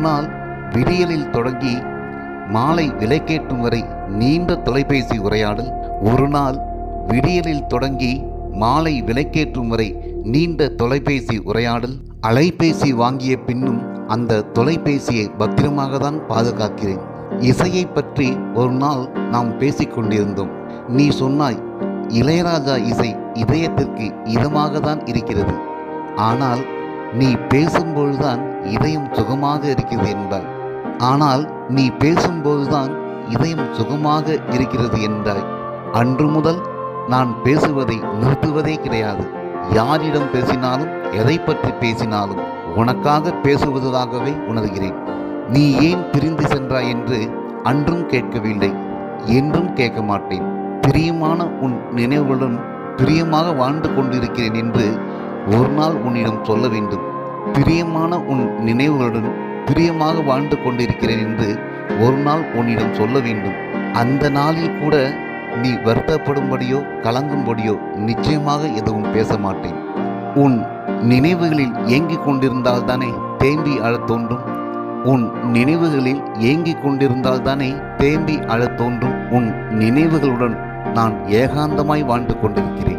நாள் விடியலில் தொடங்கி மாலை விளக்கேற்றும் வரை நீண்ட தொலைபேசி உரையாடல். ஒரு நாள் விடியலில் தொடங்கி மாலை விளக்கேற்றும் வரை நீண்ட தொலைபேசி உரையாடல். அலைபேசி வாங்கிய பின்னும் அந்த தொலைபேசியை பத்திரமாக தான் பாதுகாக்கிறேன். இசையை பற்றி ஒரு நாள் நாம் பேசிக்கொண்டிருந்தோம். நீ சொன்னாய், இளையராஜா இசை இதயத்திற்கு இதமாக தான் இருக்கிறது, ஆனால் நீ பேசும்பொழுதுதான் இதயம் சுகமாக இருக்கிறது என்றாய். ஆனால் நீ பேசும்போதுதான் இதயம் சுகமாக இருக்கிறது என்றாய். அன்று முதல் நான் பேசுவதை நிறுத்துவதே கிடையாது. யாரிடம் பேசினாலும் எதை பற்றி பேசினாலும் உனக்காக பேசுவதாகவே உணர்கிறேன். நீ ஏன் பிரிந்து சென்றாய் என்று அன்றும் கேட்கவில்லை, என்றும் கேட்க மாட்டேன். பிரியமான உன் நினைவுகளுடன் பிரியமாக வாழ்ந்து கொண்டிருக்கிறேன் என்று ஒரு நாள் உன்னிடம் சொல்ல வேண்டும். பிரியமான உன் நினைவுகளுடன் பிரியமாக வாழ்ந்து கொண்டிருக்கிறேன் என்று ஒரு நாள் உன்னிடம் சொல்ல வேண்டும். அந்த நாளில் கூட நீ வருத்தப்படும்படியோ கலங்கும்படியோ நிச்சயமாக எதுவும் பேச மாட்டேன். உன் நினைவுகளில் ஏங்கிக் கொண்டிருந்தால்தானே தேம்பி அழத் தோன்றும். உன் நினைவுகளில் ஏங்கிக் கொண்டிருந்தால்தானே தேம்பி அழத் தோன்றும். உன் நினைவுகளுடன் நான் ஏகாந்தமாய் வாழ்ந்து கொண்டிருக்கிறேன்.